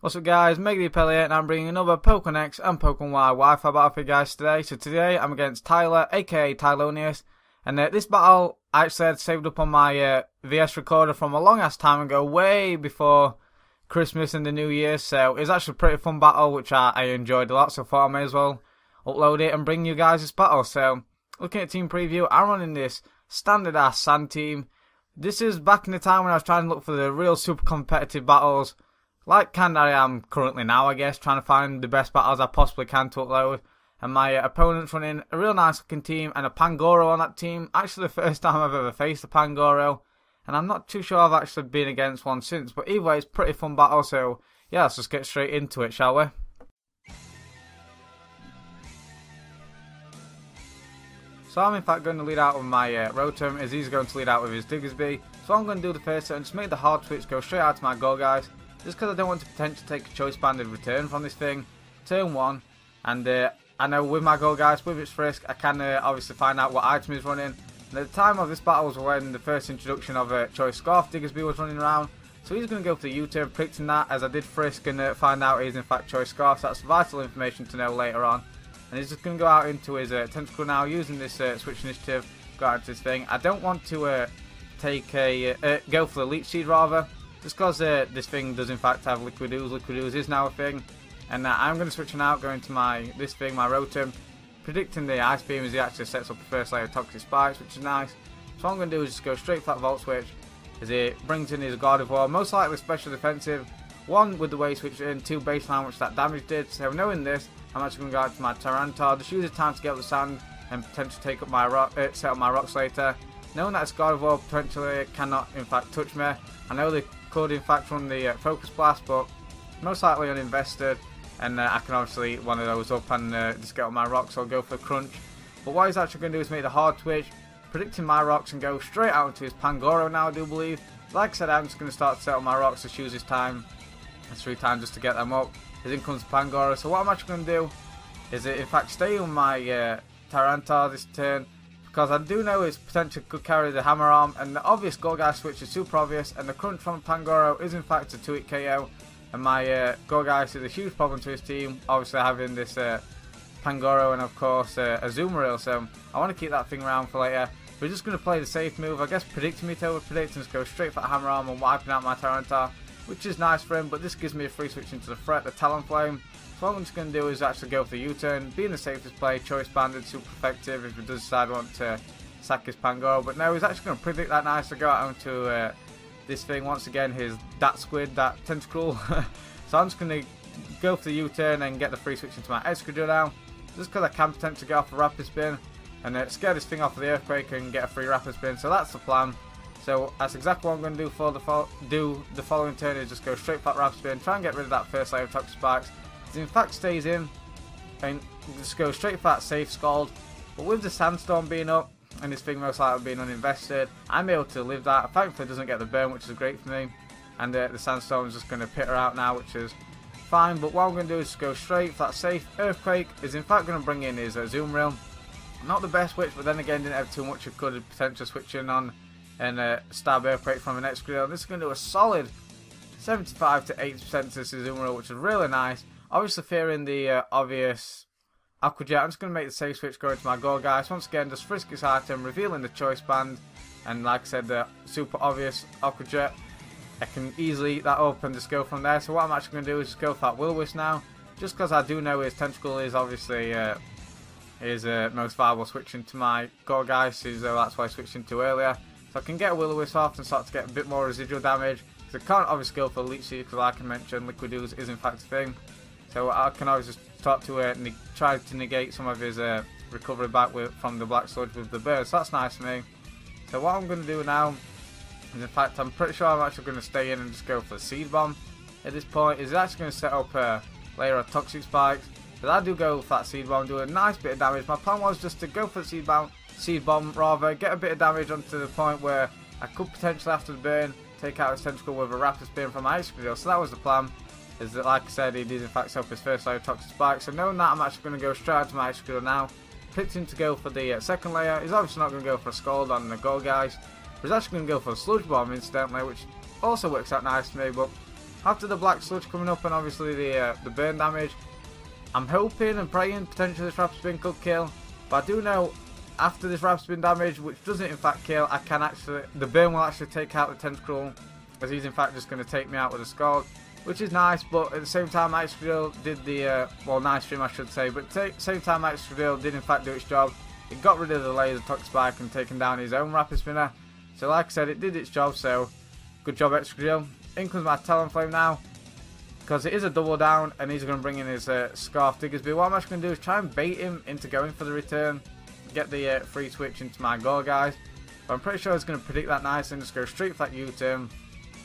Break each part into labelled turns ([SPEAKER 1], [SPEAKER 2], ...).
[SPEAKER 1] What's up guys, MegaDPAL here, and I'm bringing another Pokemon X and Pokemon Y Wi-Fi battle for you guys today. So today I'm against Tyler, aka Tylonius, and this battle I actually had saved up on my VS recorder from a long ass time ago, way before Christmas and the New Year, so it's actually a pretty fun battle which I enjoyed a lot, so I thought I may as well upload it and bring you guys this battle. So looking at team preview, I'm running this standard ass sand team. This is back in the time when I was trying to look for the real super competitive battles, like kinda I am currently now, I guess, trying to find the best battles I possibly can to upload. And my opponent's running a real nice looking team and a Pangoro on that team. Actually the first time I've ever faced a Pangoro, and I'm not too sure I've actually been against one since, but either way it's a pretty fun battle, so yeah, let's just get straight into it, shall we? So I'm in fact going to lead out with my Rotom, as he's going to lead out with his Diggersby. So I'm going to do the first turn, just make the hard switch, go straight out to my Gourgeist, just because I don't want to potentially take a choice banded return from this thing. Turn 1, and I know with my Gourgeist, with its Frisk, I can obviously find out what item is running. And at the time of this battle was when the first introduction of Choice Scarf Diggersby was running around. So he's going to go for the U-turn, predicting that, as I did Frisk and find out he's in fact Choice Scarf. So that's vital information to know later on. And he's just going to go out into his Tentacle now, using this Switch Initiative, go out into this thing. I don't want to take go for the Leech Seed rather, just because this thing does in fact have Liquid Ooze. Liquid Ooze is now a thing. And I'm going to switch him out, going to my Rotom, predicting the Ice Beam as he actually sets up the first layer of Toxic Spikes, which is nice. So what I'm going to do is just go straight for that Volt Switch, as it brings in his Gardevoir, most likely special defensive, 1 with the way switch in, 2 baseline, which that damage did. So knowing this, I'm actually going to go out to my Tyranitar, just use the time to get up the sand and potentially take up my rock, set up my rocks later. Knowing that Gardevoir potentially cannot in fact touch me, I know they could in fact run the Focus Blast, but most likely uninvested, and I can obviously eat one of those up and just get up my rocks or go for Crunch. But what he's actually going to do is make the hard switch, predicting my rocks, and go straight out into his Pangoro now, I do believe. Like I said, I'm just going to start to set up my rocks, just use his time, 3 times just to get them up. As in comes Pangoro. So what I'm actually going to do is in fact stay on my Tyranitar this turn, because I do know his potential could carry the Hammer Arm, and the obvious Gourgeist switch is super obvious, and the Crunch from Pangoro is in fact a 2-hit KO, and my Gourgeist is a huge problem to his team, obviously having this Pangoro and of course a Azumarill, so I want to keep that thing around for later. We're just going to play the safe move, I guess predicting me to overpredict, and just go straight for the Hammer Arm and wiping out my Tyranitar, which is nice for him, but this gives me a free switch into the threat, the Talonflame. So what I'm just going to do is actually go for the U-turn, being the safest play, choice banded, super effective if he does decide want to sack his Pangoro. But no, he's actually going to predict that nice to go out onto this thing, once again, that squid, that tentacle. So I'm just going to go for the U-turn and get the free switch into my Excadrill now, just because I can potentially get off a Rapid Spin and scare this thing off of the Earthquake and get a free Rapid Spin. So that's the plan. So that's exactly what I'm going to do for the following turn, is just go straight for that Rapid Spin, try and get rid of that first layer of Toxic Spikes. It in fact stays in, and just go straight for that safe Scald. But with the Sandstorm being up, and this thing most likely being uninvested, I'm able to live that. Thankfully it doesn't get the burn, which is great for me. And the Sandstorm is just going to pit her out now, which is fine. But what I'm going to do is just go straight for that safe Earthquake. Is in fact going to bring in his Azumarill. Not the best switch, but then again didn't have too much it could potentially switch in on and stab Earthquake from an Excadrill. This is going to do a solid 75 to 80% to this Azumarill, which is really nice. Obviously fearing the obvious Aqua Jet, I'm just going to make the safe switch, go into my Gourgeist. Once again, just frisk his item, revealing the choice band, and like I said, the super obvious Aqua Jet. I can easily eat that up and just go from there. So what I'm actually going to do is just go for that Will-O-Wisp now, just because I do know his Tentacle is obviously his most viable switch into my Gourgeist, so that's why I switched into earlier. So I can get a Will-O-Wisp off and start to get a bit more residual damage, because I can't obviously go for Leech Seed, because like I mentioned, Liquid Ooze is in fact a thing. So I can always just start to try to negate some of his recovery back from the Black Sludge with the burst. So that's nice for me. So what I'm going to do now is, in fact, I'm pretty sure I'm actually going to stay in and just go for the Seed Bomb. At this point, is actually going to set up a layer of Toxic Spikes. But I do go for that Seed Bomb, do a nice bit of damage. My plan was just to go for the Seed Bomb rather, get a bit of damage onto the point where I could potentially, after the burn, take out his Tentacle with a Rapid Spin from my Excadrill. So that was the plan. Is that, like I said, he did in fact set up his first layer of Toxic Spikes. So knowing that, I'm actually going to go straight into my Excadrill now. Picked him to go for the second layer. He's obviously not going to go for a Scald on the Gourgeist, but he's actually going to go for a Sludge Bomb incidentally, which also works out nice for me. But After the black sludge coming up and obviously the burn damage, I'm hoping and praying potentially this rapid spin could kill. But I do know after this rapid spin damage, which doesn't in fact kill, the burn will actually take out the tentacle, as he's in fact just going to take me out with a scald, which is nice. But at the same time, Excadrill did the well, nice stream I should say. But at the same time, Excadrill did in fact do its job. It got rid of the laser toxic spike and taken down his own rapid spinner. So like I said, it did its job. So good job, Excadrill. In comes my Talonflame now, because it is a double down, and he's going to bring in his Scarf Diggersby. What I'm actually going to do is try and bait him into going for the return, get the free switch into my Gourgeist. But I'm pretty sure he's going to predict that nice and just go straight for that U-turn,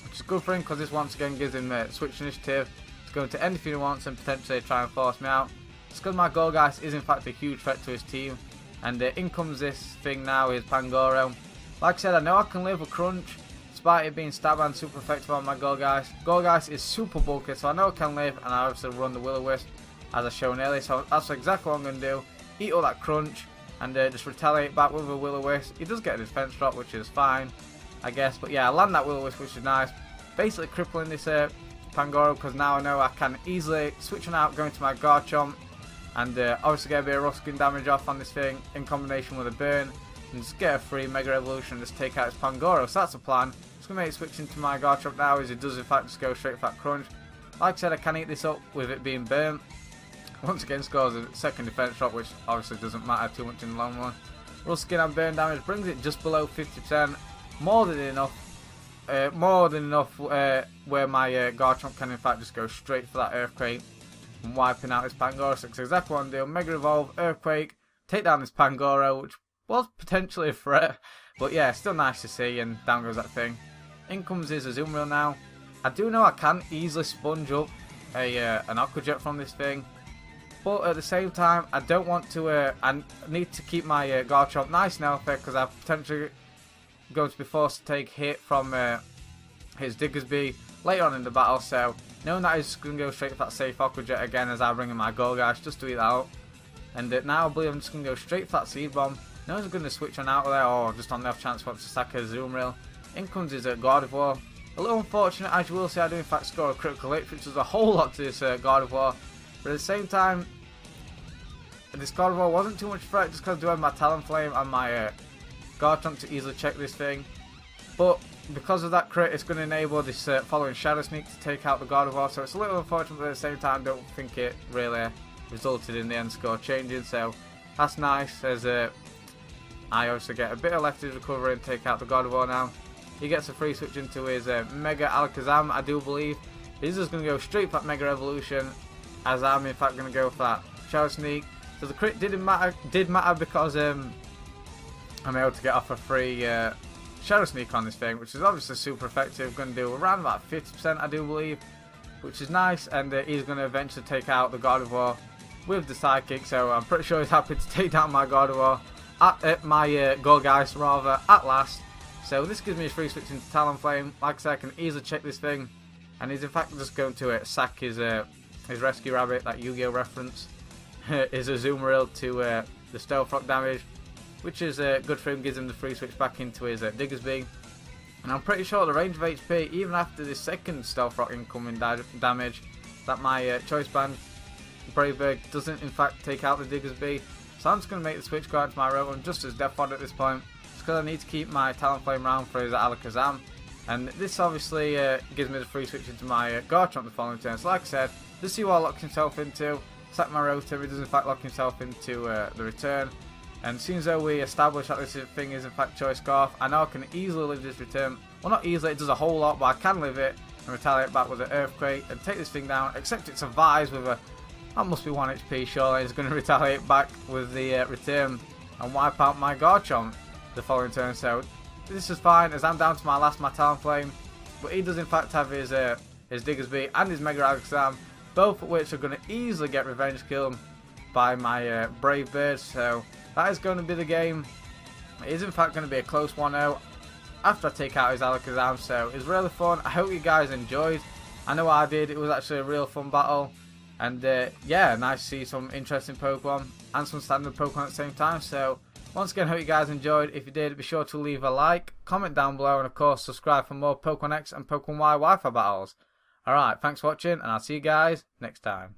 [SPEAKER 1] which is good for him because this once again gives him switch initiative. He's going to end if he wants and potentially try and force me out. It's because my Gourgeist is in fact a huge threat to his team. And in comes this thing now, his Pangoro. Like I said, I know I can live with Crunch, despite it being stab and super effective on my Gourgeist. Gourgeist is super bulky, so I know I can live, and I obviously run the Will-O-Wisp, as I shown earlier. So that's exactly what I'm going to do. Eat all that Crunch, and just retaliate back with a Will-O-Wisp. He does get a defense drop, which is fine, I guess. But yeah, I land that Will-O-Wisp, which is nice. Basically crippling this Pangoro, because now I know I can easily switch on out, go into my Garchomp, and obviously get a bit of Ruskin damage off on this thing, in combination with a burn, and just get a free Mega Evolution and just take out his Pangoro. So that's the plan. Just going to make it switch into my Garchomp now, as it does in fact just go straight for that Crunch. Like I said, I can eat this up with it being burnt. Once again scores a second defense drop, which obviously doesn't matter too much in the long run. Ruskin and burn damage brings it just below 50%. More than enough where my Garchomp can in fact just go straight for that Earthquake and wiping out his Pangoro. So that's exactly what I'm doing. Mega Evolve, Earthquake, take down this Pangoro, which was potentially a threat. But yeah, still nice to see, and down goes that thing. In comes his Azumarill now. I do know I can easily sponge up an Aqua Jet from this thing, but at the same time, I don't want to. I need to keep my Garchomp nice and healthy, because I'm potentially going to be forced to take hit from his Diggersby later on in the battle. So knowing that he's going to go straight for that safe Aqua Jet again, as I bring in my Gourgeist just to eat that out. And now I believe I'm just going to go straight for that Seed Bomb. No one's going to switch on out of there, or just on the off chance wants to sack a Azumarill. In comes his Gardevoir. A little unfortunate, as you will see, I do in fact score a critical hit, which was a whole lot to this Gardevoir. But at the same time, this Gardevoir wasn't too much threat, just because I do have my Talonflame and my Garchomp to easily check this thing. But because of that crit, it's going to enable this following Shadow Sneak to take out the Gardevoir. So it's a little unfortunate, but at the same time, I don't think it really resulted in the end score changing. So that's nice, as I also get a bit of leftage recovery and take out the Gardevoir now. He gets a free switch into his Mega Alakazam, I do believe. He's just going to go straight for that Mega Evolution, as I'm in fact going to go for that Shadow Sneak. So the crit did matter because I'm able to get off a free Shadow Sneak on this thing, which is obviously super effective. Going to do around about 50%, I do believe, which is nice. And he's going to eventually take out the Gardevoir with the Psychic. So I'm pretty sure he's happy to take down my Gardevoir, my Gourgeist rather, at last. So this gives me a free switch into Talonflame. Like I said, I can easily check this thing, and he's in fact just going to sack his Rescue Rabbit, that Yu-Gi-Oh reference, his Azumarill to the Stealth Rock damage, which is good for him, gives him the free switch back into his Diggersby. And I'm pretty sure the range of HP, even after this second Stealth Rock incoming damage, that my Choice Band Brave Bird doesn't in fact take out the Diggersby. So I'm just going to make the switch go out to my Rotom just as Death Fodder at this point, because I need to keep my Talonflame round for his Alakazam. And this obviously gives me the free switch into my Garchomp the following turn. So like I said, just see what he locks himself into. Sack my Rotom, he does in fact lock himself into the return. And as soon as we establish that this thing is in fact Choice Scarf, I know I can easily live this return. Well, not easily, it does a whole lot, but I can live it and retaliate back with an Earthquake and take this thing down, except it survives with a... That must be 1 HP surely. It's going to retaliate back with the return and wipe out my Garchomp the following turn. So this is fine, as I'm down to my Talonflame, but he does in fact have his Diggersby and his Mega Alakazam, both of which are going to easily get revenge killed by my Brave Bird. So that is going to be the game. It is in fact going to be a close 1-0 after I take out his Alakazam. So it's really fun. I hope you guys enjoyed. I know I did. It was actually a real fun battle. And yeah, nice to see some interesting Pokemon and some standard Pokemon at the same time. So once again, hope you guys enjoyed. If you did, be sure to leave a like, comment down below, and of course subscribe for more Pokemon X and Pokemon Y Wi-Fi battles. Alright, thanks for watching, and I'll see you guys next time.